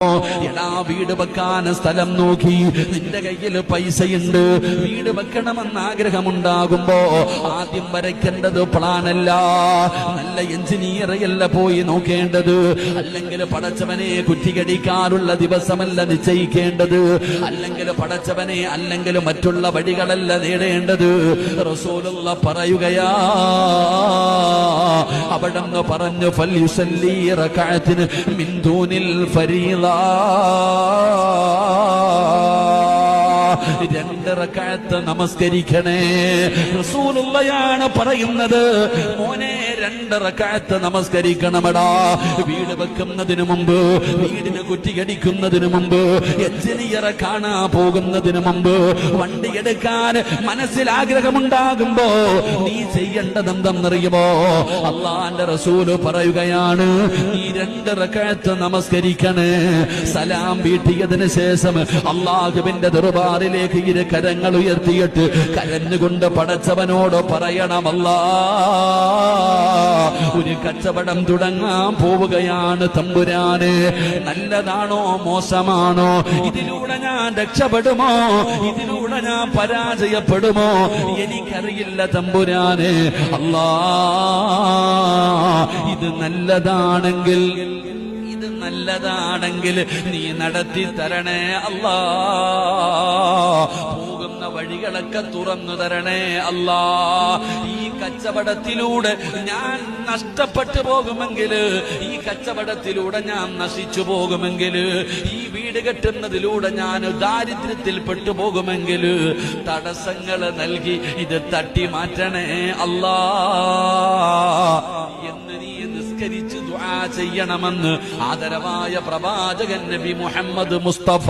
എടാ വീട് വെക്കാൻ സ്ഥലം നോക്കി, നിന്റെ കയ്യിൽ പൈസയുണ്ട്, വീട് വെക്കണമെന്ന് ആഗ്രഹമുണ്ടാകുമ്പോ ആദ്യം വരയ്ക്കേണ്ടത് പ്ലാനല്ല, നല്ല എഞ്ചിനീയറല്ല പോയി നോക്കേണ്ടത്, അല്ലെങ്കിൽ പടച്ചവനെ കുറ്റികടിക്കാനുള്ള ദിവസമല്ല നിശ്ചയിക്കേണ്ടത്, അല്ലെങ്കിൽ പടച്ചവനെ അല്ലെങ്കിൽ മറ്റുള്ള വഴികളല്ല നേടേണ്ടത്. റസൂലുള്ള പറയുകയാ, അവിടങ്ങ് പറഞ്ഞു ഫൽയുസല്ലി റകഅത്തിന് മിൻ ദൂനിൽ ഫരീള, രണ്ട് റകഅത്ത് നമസ്കരിക്കണേ. റസൂലുള്ളയാണ് പറയുന്നത്, മോനെ രണ്ട് റകഅത്ത് നമസ്കരിക്കണമെടാ. വീട് വെക്കുന്നതിന് മുമ്പ്, വീടിന് കുറ്റിയടിക്കുന്നതിന് മുമ്പ്, എഞ്ചിനീയറെ കാണാൻ പോകുന്നതിന് മുമ്പ്, വണ്ടി എടുക്കാൻ മനസ്സിൽ ആഗ്രഹമുണ്ടാകുമ്പോ നീ ചെയ്യേണ്ടതെന്തെന്നറിയുമോ? അള്ളാന്റെ റസൂല് പറയുകയാണ്, നീ രണ്ട് റകഅത്ത് നമസ്കരിക്കണേ. സലാം വീട്ടിയതിന് ശേഷം അള്ളാഹുവിന്റെ ദർബാറിലേക്ക് ഇരു കരങ്ങൾ ഉയർത്തിയിട്ട് കരഞ്ഞുകൊണ്ട് പടച്ചവനോട് പറയണം, അല്ലാ, ഒരു കച്ചവടം തുടങ്ങാൻ പോവുകയാണ് തമ്പുരാനെ, നല്ലതാണോ മോശമാണോ, ഇതിലൂടെ ഞാൻ രക്ഷപ്പെടുമോ, ഇതിലൂടെ ഞാൻ പരാജയപ്പെടുമോ, എനിക്കറിയില്ല തമ്പുരാനെ. അല്ലാ, ഇത് നല്ലതാണെങ്കിൽ നീ നടത്തി തരണേ അല്ലാ, പോകുന്ന വഴികളൊക്കെ തുറന്നു തരണേ അല്ലാ. ഈ കച്ചവടത്തിലൂടെ ഞാൻ നഷ്ടപ്പെട്ടു പോകുമെങ്കിൽ, ഈ കച്ചവടത്തിലൂടെ ഞാൻ നശിച്ചു പോകുമെങ്കിൽ, ഈ വീട് കെട്ടുന്നതിലൂടെ ഞാൻ ദാരിദ്ര്യത്തിൽ പെട്ടുപോകുമെങ്കിൽ തടസ്സങ്ങൾ നൽകി ഇത് തട്ടി മാറ്റണേ അല്ലാ എന്ന് നീ നിസ്കരിച്ച് ദുആ ചെയ്യണമെന്ന് ആദരവായ പ്രവാചകൻ നബി മുഹമ്മദ് മുസ്തഫ